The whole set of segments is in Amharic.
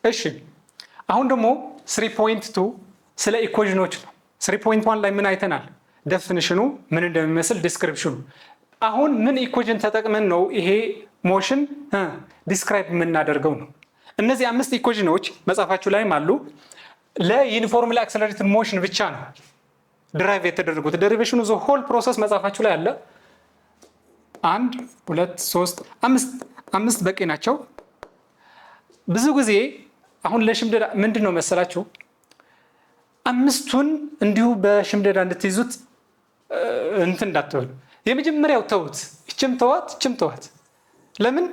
እሺ አሁን ደግሞ 3.2 ስለ ኢኩዌሽኖች ነው 3.1 ላይ ምን አይተናል ዴፊኒሽኑ ምን እንደሚመስል ዲስክሪፕሽኑ አሁን ምን ኢኩዌሽን ተጠቅመን ነው ይሄ ሞሽን ዲስክራይብ የምናደርገው ነው እነዚህ አምስት ኢኩዌሽኖች መጻፋችሁ ላይም አሉ ለዩኒፎርምሊ አክሰለሬትድ ሞሽን ብቻ ነው ድራይቭ የተደረጉት ዴሪቬሽኑ ዘ ሆል ፕሮሰስ መጻፋችሁ ላይ አለ 1 2 3 5 በቂ ናቸው ብዙ ጊዜ አሁን ለሽምደዳ ምንድነው መሰላችሁ አምስቱን እንዲሁ በሽምደዳ እንድትይዙት እንትን እንዳትወሉ የመጀመሪያው ተውት እችም ተዋት ለምን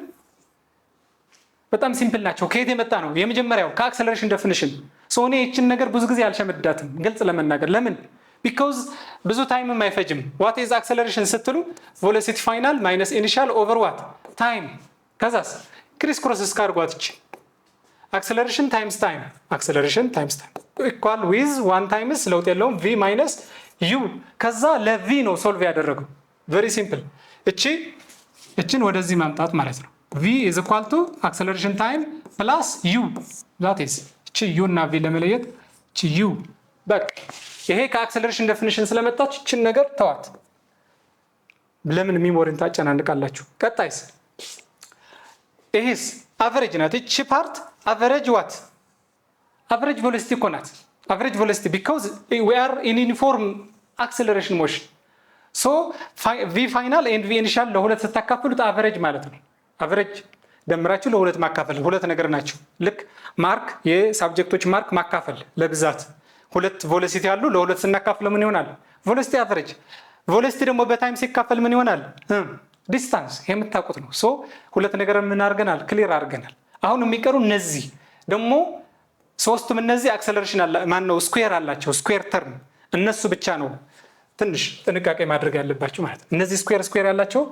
በጣም ሲምፕል ናቸው ከየት የመጣ ነው የመጀመሪያው ከአክሰለሬሽን ዴፊኒሽን ሶኔ እቺን ነገር ብዙ ጊዜ አልሸመድዳትም ግልጽ ለመናገር ለምን because ብዙ ታይም የማይፈጅም what is acceleration ስትሉ velocity final minus initial over what time ከዛስ ክሪስ ክሮስ ስካርጓትች acceleration times time equal with 1 times ለውጥ የለውም v minus u ከዛ ለv ነው ሶልቭ ያደረገው very simple እቺን ወደዚህ ማምጣት ማለት ነው v is equal to acceleration time plus u that is እቺ u እና v ለመለየት እቺ u በቃ ይሄ ከአክሰለሬሽን ዴፊኒሽን ስለመጣች እቺን ነገር ተዋት ለምን ሚሞሪን ታጨናንቃላችሁ ቀጣይስ ይሄስ አቨሬጅ ናት እቺ ፓርት አቨሬጅ what average velocity ኮናት average velocity because we are in uniform acceleration motion so v final and v initial ለሁለት ተካፈሉት አቨሬጅ ማለት ነው አቨሬጅ ደምራችሁ ለሁለት ማካፈል ሁለት ነገር ናቸው ልክ ማርክ የሳብጀክቶች ማርክ ማካፈል ለብዛት ሁለት ቬሎሲቲ አሉ ለሁለት ስናካፍለው ምን ይሆናል ቬሎሲቲ አቨሬጅ ቬሎሲቲ ደግሞ በታይም ሲካፈል ምን ይሆናል ዲስታንስ የምታውቁት ነው ሶ ሁለት ነገር ምን አድርገናል ክሊር አድርገናል አሁን የሚቀሩ እነዚህ ደግሞ ሶስቱም እነዚህ አክሰለሬሽን አለ ማን ነው ስኩዌር አላቸው ስኩዌር ተርም እነሱ ብቻ ነው ትንሽ ጥንቃቄ ማድረግ ያለባችሁ ማለት ነው እነዚህ ስኩዌር ያላቸው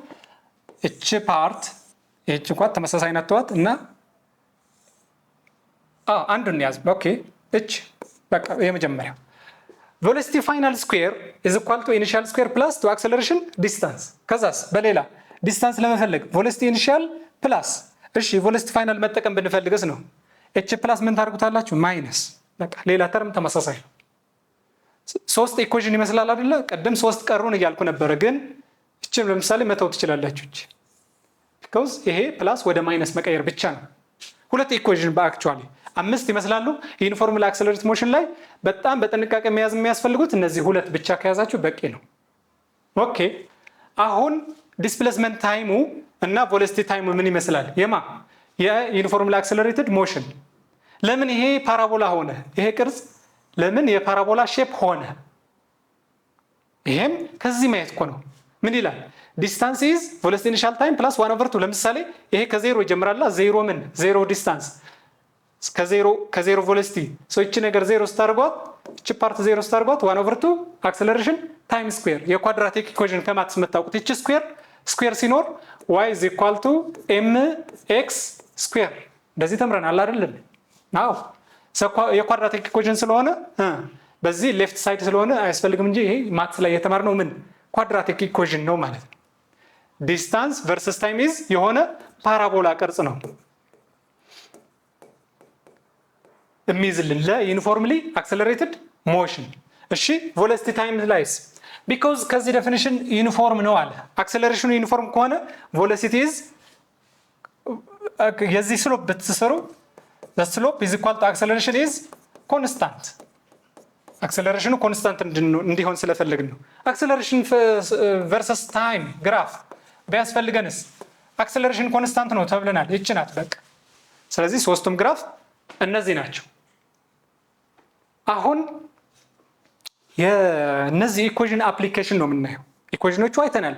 እቺ ፓርት እቺ እንኳን ተመሳሳይ ናት ተዋት እና አንዱን ያዝ ኦኬ እቺ በቃ የመጀመሪያው velocity final square is equal to initial square plus to acceleration distance ከዛስ በሌላ ዲስታንስ ለመፈለግ velocity initial plus እሺ velocity final መጠቀም ብንፈልግስ ነው h plus ምን ታርጉታላችሁ ማይነስ በቃ ሌላ ተርም ተመሳሳይ ነው ሶስት ኢኩዌሽን ይመስላል አይደለ ቀደም ሶስት ቀሩን እያልኩ ነበር ግን እቺም ለምሳሌ መተው ትችላላችሁ because ይሄ ፕላስ ወደ ማይነስ መቀየር ብቻ ነው ሁለት ኢኩዌሽን በአክቹአሊ አምስት ይመስላሉ ዩኒፎርምሊ አክሰለሬትድ ሞሽን ላይ በጣም በጥንቃቄ መያዝ የሚያስፈልጉት እነዚህ ሁለት ብቻ ከያዛችሁ በቂ ነው ኦኬ አሁን ዲስፕሌስመንት ታይሙ እና ቬሎሲቲ ታይሙ ምን ይመስላል የዩኒፎርምሊ አክሰለሬትድ ሞሽን ለምን ይሄ ፓራቦላ ሆነ ይሄ ቅርጽ ለምን የፓራቦላ ሼፕ ሆነ ይሄም ከዚህ ማየት እኮ ነው ምን ይላል ዲስታንስ ኢዝ ቬሎሲቲ ኢኒሺያል ታይም ፕላስ 1/2 ለምሳሌ ይሄ ከዜሮ ይጀምራል ዜሮ ምን ዜሮ ዲስታንስ ከዜሮ ቬሎሲቲ ሶ እቺ ነገር ዜሮ ስታርጓት እቺ ፓርት ዜሮ ስታርጓት 1/2 አክሰለሬሽን ታይም ስኩዌር የኳድራቲክ ኢኩዌሽን ከማትስ መታውቁት እቺ ስኩዌር ሲኖር y is equal to mx ስኩዌር እንደዚህ ተምረናል አይደል አዎ የኳድራቲክ ኢኩዌሽን ስለሆነ በዚህ ሌፍት ሳይድ ስለሆነ አያስፈልግም እንጂ ይሄ ማትስ ላይ የተማርነው ምን ኳድራቲክ ኢኩዌሽን ነው ማለት ነው ዲስታንስ ቨርሰስ ታይም ኢዝ የሆነ ፓራቦላ ቅርጽ ነው የሚይዝልን ለዩኒፎርምሊ አክሰለሬትድ ሞሽን እሺ ቬሎሲቲ ታይም ላይስ because ከዚህ ዴፊኒሽን ዩኒፎርም ነው አለ አክሰለሬሽኑ ዩኒፎርም ከሆነ ቬሎሲቲ ኢዝ የዚህ ስሎፕ ብትሰሩ the slope is equal to acceleration is constant አክሰለሬሽኑ ኮንስታንት እንዲሆን ስለፈለግን ነው አክሰለሬሽን versus ታይም ግራፍ ቢያስፈልገንስ አክሰለሬሽን ኮንስታንት ነው ተብለናል እቺ ናት በቃ ስለዚህ ሶስቱም ግራፍ እነዚህ ናቸው አሁን የነዚህ ኢኩዌሽን አፕሊኬሽን ነው የምናየው ኢኩዌሽኖቹ አይተናል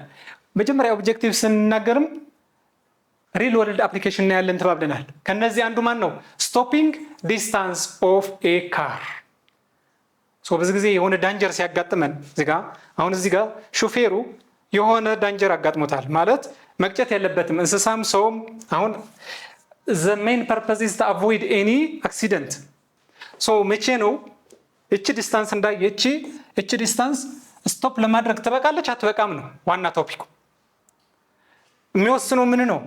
መጀመሪያ ኦብጀክቲቭ ስንናገርም ሪል ወርልድ አፕሊኬሽን ያለን ተባብለናል ከነዚህ አንዱ ማን ነው ስቶፒንግ ዲስታንስ ኦፍ ኤ ካር ሶ ብዙ ጊዜ የሆነ ዳንጀር ሲያጋጥመን እዚህ ጋር ሹፌሩ የሆነ ዳንጀር አጋጥሞታል ማለት መቅጨት ያለበትም እንስሳም ሰውም አሁን the main purpose is to avoid any accident so መቼ ነው እቺ ዲስታንስ እቺ ዲስታንስ ስቶፕ ለማድረግ ተበቃለች አትበቃም ነው ዋና ቶፒኩ የሚወስነው ምን ነው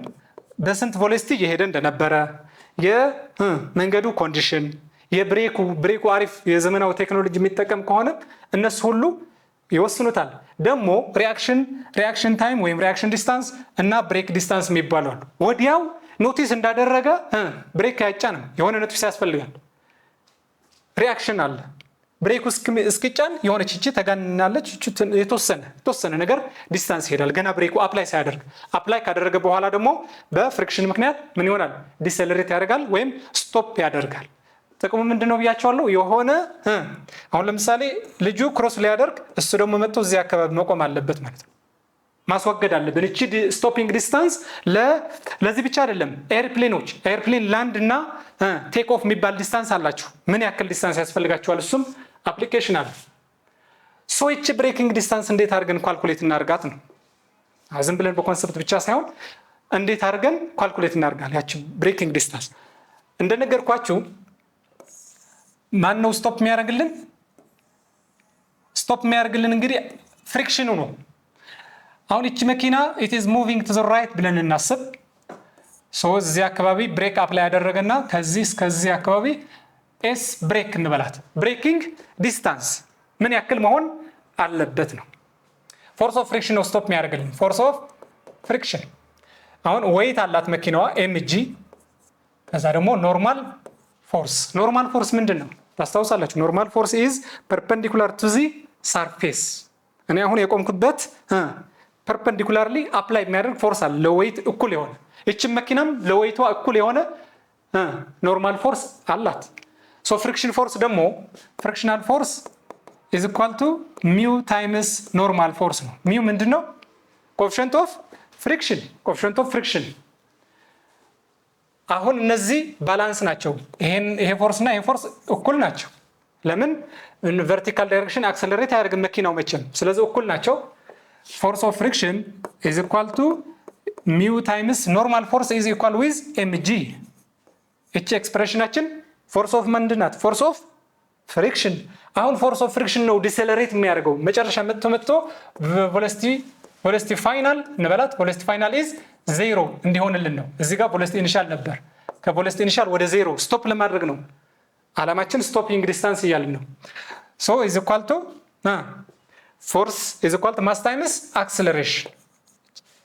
በስንት ቬሎሲቲ እየሄደ እንደነበረ የመንገዱ ኮንዲሽን ብሬኩ አሪፍ የዘመናዊ ቴክኖሎጂ የሚጠቀም ከሆነ እነሱ ሁሉ ይወስኑታል። ደግሞ ሪአክሽን ታይም ወይም ሪአክሽን ዲስታንስ እና ብሬክ ዲስታንስ የሚባሉ አሉ። ወዲያው ኖቲስ እንዳደረገ ብሬክ አይጫንም፣ የሆነ ኖቲስ ያስፈልጋል። ሪአክሽን አለ። ብሬኩ እስኪጫን የሆነች እቺ ተጋንናለች፣ የተወሰነ ነገር ዲስታንስ ይሄዳል። ገና ብሬኩ አፕላይ ሳያደርግ አፕላይ ካደረገ በኋላ ደግሞ በፍሪክሽን ምክንያት ምን ይሆናል? ዲሰለሬት ያደርጋል ወይም ስቶፕ ያደርጋል። ጥቅሙ ምንድነው ብያቸዋለሁ። የሆነ አሁን ለምሳሌ ልጁ ክሮስ ሊያደርግ እሱ ደግሞ መጥቶ እዚህ አካባቢ መቆም አለበት ማለት ነው። ማስወገድ አለብን። እቺ ስቶፒንግ ዲስታንስ ለዚህ ብቻ አይደለም። ኤርፕሌን ላንድ እና ቴክ ኦፍ የሚባል ዲስታንስ አላችሁ። ምን ያክል ዲስታንስ ያስፈልጋቸዋል? እሱም አፕሊኬሽን አለ። እቺ ብሬኪንግ ዲስታንስ እንዴት አድርገን ካልኩሌት እናርጋት ነው። ዝም ብለን በኮንሰፕት ብቻ ሳይሆን እንዴት አድርገን ካልኩሌት እናርጋለን። ያቺ ብሬኪንግ ዲስታንስ እንደነገርኳችሁ ማን ነው ስቶፕ የሚያደርግልን? ስቶፕ የሚያደርግልን እንግዲህ ፍሪክሽኑ ነው። አሁን እቺ መኪና it is moving to the right ብለን እናስብ። እዚህ አካባቢ ብሬክ አፕላይ ያደረገና ከዚህ እስከዚህ አካባቢ ኤስ ብሬክ እንበላት። ብሬኪንግ ዲስታንስ ምን ያክል መሆን አለበት ነው። ፎርስ ኦፍ ፍሪክሽን ነው ስቶፕ የሚያደርግልን። ፎርስ ኦፍ ፍሪክሽን አሁን ዌይት አላት መኪናዋ ኤምጂ፣ ከዛ ደግሞ ኖርማል ፎርስ ምንድን ነው ታስታውሳላችሁ? ኖርማል ፎርስ ኢዝ ፐርፔንዲኩላር ቱ ዚ ሰርፌስ። እኔ አሁን የቆምኩበት ፐርፔንዲኩላርሊ አፕላይ የሚያደርግ ፎርስ አለ ለዌይት እኩል የሆነ። እቺም መኪናም ለዌይቷ እኩል የሆነ ኖርማል ፎርስ አላት። ፍሪክሽን ፎርስ ደግሞ ፍሪክሽናል ፎርስ ኢዝ ኢኳል ቱ ሚው ታይምስ ኖርማል ፎርስ ነው። ሚው ምንድነው? ኮኤፊሽንት ኦፍ ፍሪክሽን። አሁን እነዚህ ባላንስ ናቸው። ይሄ ፎርስ እና ይሄ ፎርስ እኩል ናቸው። ለምን? ቨርቲካል ዳይሬክሽን አክሰለሬት አያደርግም መኪናው መቼም። ስለዚህ እኩል ናቸው። ፎርስ ኦፍ ፍሪክሽን ኢዝ ኢኳል ቱ ሚው ታይምስ ኖርማል ፎርስ ኢዝ ኢኳል ዊዝ ኤምጂ። እቺ ኤክስፕሬሽናችን ፎርስ ኦፍ ምንድን ናት? ፎርስ ኦፍ ፍሪክሽን። አሁን ፎርስ ኦፍ ፍሪክሽን ነው ዲሰለሬት የሚያደርገው። መጨረሻ መጥቶ ቬሎሲቲ ፋይናል እንበላት። ቬሎሲቲ ፋይናል ኢዝ ዜሮ እንዲሆንልን ነው። እዚህ ጋር ቬሎሲቲ ኢኒሻል ነበር። ከቬሎሲቲ ኢኒሻል ወደ ዜሮ ስቶፕ ለማድረግ ነው አላማችን። ስቶፒንግ ዲስታንስ እያልን ነው። ኢዝ ኢኳል ቱ ፎርስ ኢዝ ኢኳል ቱ ማስ ታይምስ አክሰለሬሽን።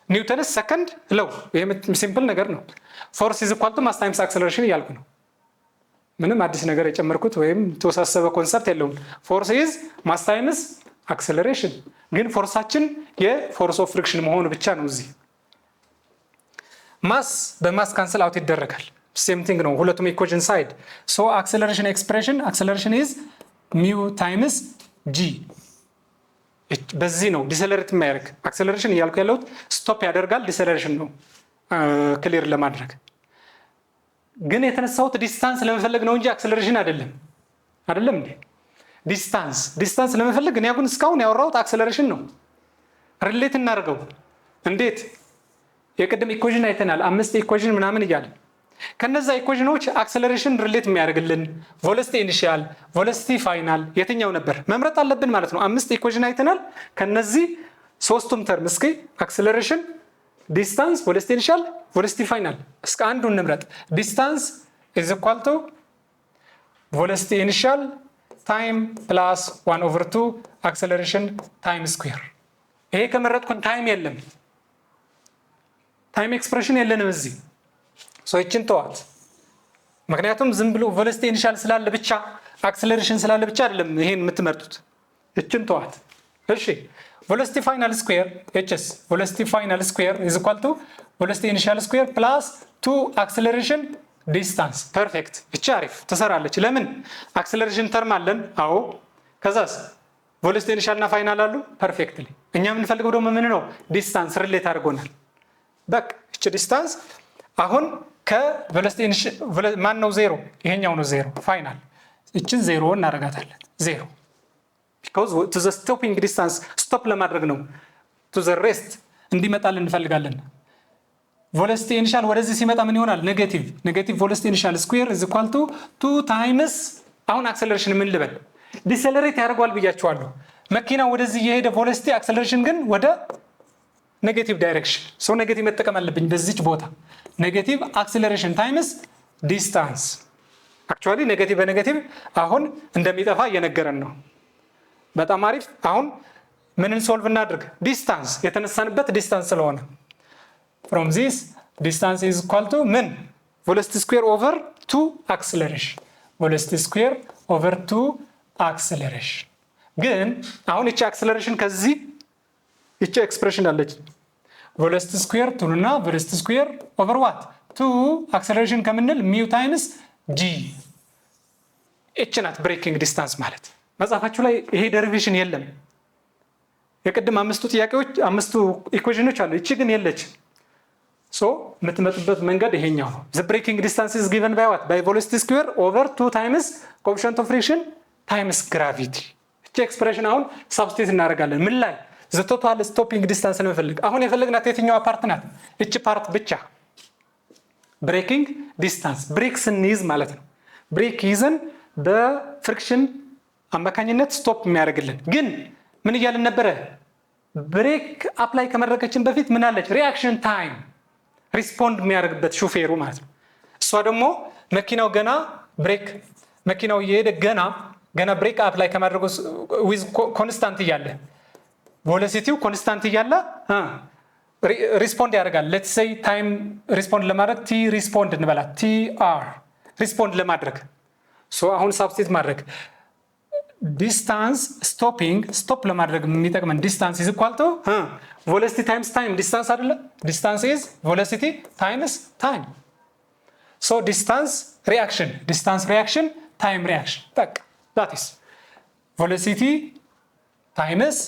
ኒውተንስ ሰከንድ ለው። ይሄ ሲምፕል ነገር ነው። ፎርስ ኢዝ ኢኳል ቱ ማስ ታይምስ አክሰለሬሽን እያልኩ ነው። ምንም አዲስ ነገር የጨመርኩት ወይም ተወሳሰበ ኮንሰፕት የለውም። ፎርስ ኢዝ ማስ ታይምስ አክሰለሬሽን። ግን ፎርሳችን የፎርስ ኦፍ ፍሪክሽን መሆኑ ብቻ ነው። እዚህ ማስ በማስ ካንሰል አውት ይደረጋል። ሴም ቲንግ ነው ሁለቱም ኢኩዌሽን ሳይድ። አክሰለሬሽን ኤክስፕሬሽን አክሰለሬሽን ኢዝ ሚው ታይምስ ጂ። በዚህ ነው ዲሰለሬት የሚያደርግ። አክሰለሬሽን እያልኩ ያለሁት ስቶፕ ያደርጋል፣ ዲሰለሬሽን ነው ክሊር ለማድረግ። ግን የተነሳሁት ዲስታንስ ለመፈለግ ነው እንጂ አክሰለሬሽን አይደለም እንዴ? ዲስታንስ ለመፈለግ እኔ አሁን እስካሁን ያወራሁት አክሰለሬሽን ነው። ሪሌት እናደርገው እንዴት? የቅድም ኢኩዌሽን አይተናል፣ 5 ኢኩዌሽን ምናምን እያለ ከነዛ ኢኩዌሽኖች አክሰለሬሽን ሪሌት የሚያደርግልን ቬሎሲቲ ኢኒሺያል፣ ቬሎሲቲ ፋይናል የትኛው ነበር መምረጥ አለብን ማለት ነው። 5 ኢኩዌሽን አይተናል። ከነዚህ ሶስቱም ተርም እስኪ አክሰለሬሽን፣ ዲስታንስ፣ ቬሎሲቲ ኢኒሺያል፣ ቬሎሲቲ ፋይናል እስከ አንዱን እንምረጥ። ዲስታንስ ኢዝ ኢኳል ቱ ቬሎሲቲ ኢኒሺያል ታይም ፕላስ 1/2 አክሰለሬሽን ታይም ስኩዌር። ይሄ ከመረጥኩን ታይም የለም፣ ታይም ኤክስፕሬሽን የለንም እዚህ። ይችን ተዋት። ምክንያቱም ዝም ብሎ ቬሎሲቲ ኢኒሺያል ስላለ ብቻ አክሰለሬሽን ስላለ ብቻ አይደለም ይሄን የምትመርጡት። ይችን ተዋት። እሺ ቬሎሲቲ ፋይናል ስኩዌር ኤችኤስ ቬሎሲቲ ፋይናል ስኩዌር ኢዝ ኢኳል ቱ ቬሎሲቲ ኢኒሺያል ስኩዌር ፕላስ 2 አክሰለሬሽን ዲስታንስ። ፐርፌክት። እቺ አሪፍ ትሰራለች። ለምን? አክሰለሬሽን ተርም አለን። አዎ። ከዛስ ቬሎሲቲ ኢኒሺያል እና ፋይናል አሉ። ፐርፌክትሊ። እኛ የምንፈልገው ደግሞ ምን ነው? ዲስታንስ ሪሌት አድርጎናል። በቃ እቺ ዲስታንስ አሁን ከቬሎሲቲ ማን ነው? ዜሮ። ይሄኛው ነው ዜሮ ፋይናል። እችን ዜሮ እናደርጋታለን። ዜሮ because to the stopping distance ስቶፕ ለማድረግ ነው። to the rest እንዲመጣልን እንፈልጋለን። ቬሎሲቲ ኢኒሺያል ወደዚህ ሲመጣ ምን ይሆናል? ኔጌቲቭ ቬሎሲቲ ኢኒሺያል ስኩዌር is equal to 2 ታይምስ አሁን አክሰለሬሽን ምን ልበል? ዲሰለሬት ያደርገዋል ብያችኋለሁ። መኪና ወደዚህ የሄደ ቬሎሲቲ አክሰለሬሽን ግን ወደ ኔጌቲቭ ዳይሬክሽን። ኔጌቲቭ መጠቀም አለብኝ በዚች ቦታ። ኔጌቲቭ አክሰለሬሽን ታይምስ ዲስታንስ አክቹዋሊ ኔጌቲቭ በኔጌቲቭ አሁን እንደሚጠፋ እየነገረን ነው። በጣም አሪፍ። አሁን ምንን ሶልቭ እናድርግ? ዲስታንስ የተነሳንበት ዲስታንስ ስለሆነ from this distance is equal to ምን velocity square over 2 acceleration velocity square over 2 acceleration ግን አሁን እቺ acceleration ከዚህ እቺ ኤክስፕሬሽን አለች velocity square ቱና velocity square over what 2 acceleration ከምንል mu times g እቺ ናት ብሬኪንግ ዲስታንስ ማለት። መጽሐፋችሁ ላይ ይሄ ደሪቬሽን የለም። የቅድም አምስቱ ጥያቄዎች አምስቱ ኢኩዌሽኖች አሉ፣ እቺ ግን የለችም። ሶ የምትመጡበት መንገድ ይሄኛው ነው። the breaking distance is given by what by velocity square over 2 times coefficient of friction times gravity። እቺ ኤክስፕሬሽን አሁን ሳብስቲት እናደርጋለን ምን ላይ the total stopping distance ነው የፈለግ። አሁን የፈለግናት የትኛዋ ፓርት ናት? እቺ ፓርት ብቻ breaking distance ብሬክ ስንይዝ ማለት ነው። ብሬክ ይዘን በፍሪክሽን አማካኝነት ስቶፕ የሚያደርግልን ግን ምን እያልን ነበረ? ብሬክ አፕላይ ከመድረጋችን በፊት ምን አለች? ሪአክሽን ታይም ሪስፖንድ የሚያደርግበት ሹፌሩ ማለት ነው። እሷ ደግሞ መኪናው ገና ብሬክ መኪናው እየሄደ ገና ብሬክ አፕላይ ከማድረጉ ዊዝ ኮንስታንት እያለ ቬሎሲቲው ኮንስታንት እያለ ሪስፖንድ ያደርጋል። ሌትስ ሴይ ታይም ሪስፖንድ ለማድረግ ቲ ሪስፖንድ እንበላት ቲ አር ሪስፖንድ ለማድረግ ሶ አሁን ሳብስቲት ማድረግ ዲስታንስ ስቶፕ ለማድረግ የሚጠቅመን ዲስታንስ ኢዝ ኢኳል ቱ ቬሎሲቲ ታይምስ ታይም ዲስታንስ አይደለ? ዲስታንስ ኢዝ ቬሎሲቲ ታይምስ ታይም ሶ ዲስታንስ ሪአክሽን ታይም ሪአክሽን በቃ ዳት ኢዝ ቬሎሲቲ ታይምስ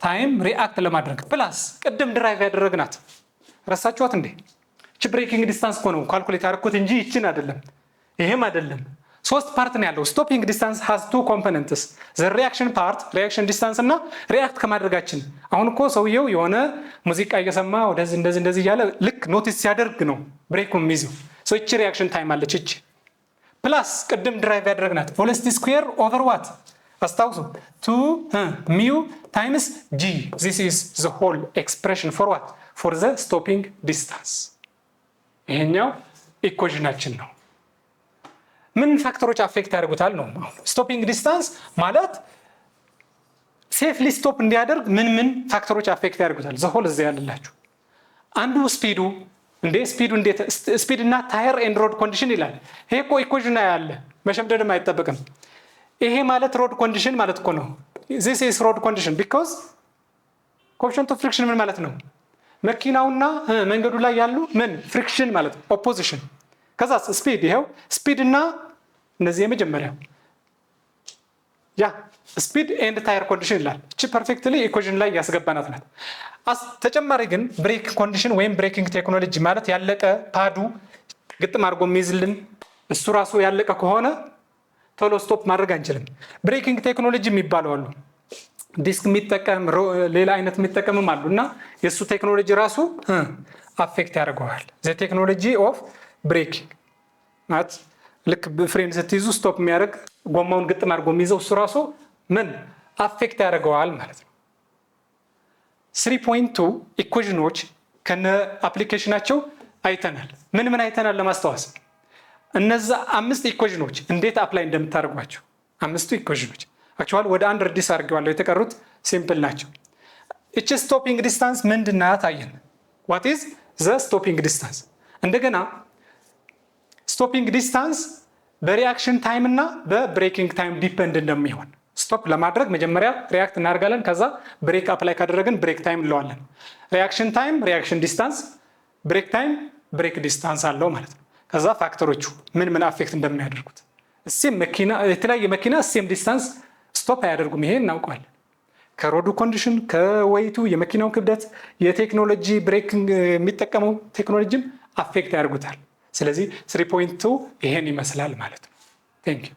ታይም ሪአክት ለማድረግ ፕላስ ቅድም ድራይቭ ያደረግናት ረሳችኋት እንዴ? እቺ ብሬኪንግ ዲስታንስ እኮ ነው ካልኩሌት ያደረኩት እንጂ ይችን አይደለም ይሄም አይደለም። ሶስት ፓርት ነው ያለው። ስቶፒንግ ዲስታንስ has two components the reaction part reaction distance እና ሪአክት ከማድረጋችን። አሁን እኮ ሰውየው የሆነ ሙዚቃ እየሰማ ወደዚህ እንደዚህ እያለ ልክ ኖቲስ ሲያደርግ ነው ብሬኩን የሚይዘው። ሶ እቺ ሪአክሽን ታይም አለች እቺ ፕላስ ቅድም ድራይቭ ያደረግናት velocity square over what አስታውሱ 2 mu times g this is the whole expression for what for the stopping distance። ይሄኛው ኢኩዌሽናችን ነው። ምን ፋክተሮች አፌክት ያደርጉታል ነው። ስቶፒንግ ዲስታንስ ማለት ሴፍሊ ስቶፕ እንዲያደርግ ምን ፋክተሮች አፌክት ያደርጉታል? ዘሆል እዚህ ያለላችሁ አንዱ ስፒዱ እንዴት ስፒድ እና ታየር ኤንድ ሮድ ኮንዲሽን ይላል። ይሄ እኮ ኢኩዌሽን ያለ መሸምደድም አይጠበቅም። ይሄ ማለት ሮድ ኮንዲሽን ማለት እኮ ነው። this is road condition because coefficient of friction ምን ማለት ነው? መኪናውና መንገዱ ላይ ያሉ ምን ፍሪክሽን ማለት ነው ኦፖዚሽን። ከዛ ስፒድ ይሄው ስፒድ እና እነዚህ የመጀመሪያው ስፒድ ኤንድ ታየር ኮንዲሽን ይላል። እቺ ፐርፌክትሊ ኢኩዌሽን ላይ ያስገባናት ናት። ተጨማሪ ግን ብሬክ ኮንዲሽን ወይም ብሬኪንግ ቴክኖሎጂ ማለት ያለቀ ፓዱ ግጥም አድርጎ የሚይዝልን እሱ ራሱ ያለቀ ከሆነ ቶሎ ስቶፕ ማድረግ አንችልም። ብሬኪንግ ቴክኖሎጂ የሚባለው አሉ ዲስክ የሚጠቀም ሌላ አይነት የሚጠቀምም አሉና የሱ ቴክኖሎጂ ራሱ አፌክት ያደርገዋል። ዘ ቴክኖሎጂ ኦፍ ብሬኪንግ ማለት ልክ ፍሬን ስትይዙ ስቶፕ የሚያደርግ ጎማውን ግጥም አድርጎ የሚይዘው እሱ ራሱ ምን አፌክት ያደርገዋል ማለት ነው። 3.2 ኢኩዌሽኖች ከነ አፕሊኬሽናቸው አይተናል። ምን አይተናል ለማስታወስ እነዛ አምስት ኢኩዌሽኖች እንዴት አፕላይ እንደምታደርጓቸው አምስቱ ኢኩዌሽኖች አክቹዋሊ ወደ አንድ ሪዲስ አድርገዋለሁ። የተቀሩት ሲምፕል ናቸው። እቺ ስቶፒንግ ዲስታንስ ምንድናት አየን። what is the stopping distance? እንደገና ስቶፒንግ ዲስታንስ በሪአክሽን ታይም እና በብሬኪንግ ታይም ዲፔንድ እንደሚሆን ስቶፕ ለማድረግ መጀመሪያ ሪአክት እናደርጋለን። ከዛ ብሬክ አፕላይ ካደረግን ብሬክ ታይም እንለዋለን። ሪአክሽን ታይም ሪአክሽን ዲስታንስ፣ ብሬክ ታይም ብሬክ ዲስታንስ አለው ማለት ነው። ከዛ ፋክተሮቹ ምን አፌክት እንደሚያደርጉት እሴም መኪና የተለያየ መኪና እሴም ዲስታንስ ስቶፕ አያደርጉም። ይሄ እናውቀዋለን። ከሮዱ ኮንዲሽን ከወይቱ የመኪናው ክብደት የቴክኖሎጂ ብሬኪንግ የሚጠቀመው ቴክኖሎጂም አፌክት ያደርጉታል። ስለዚህ 3.2 ይሄን ይመስላል ማለት ነው። ቴንክ ዩ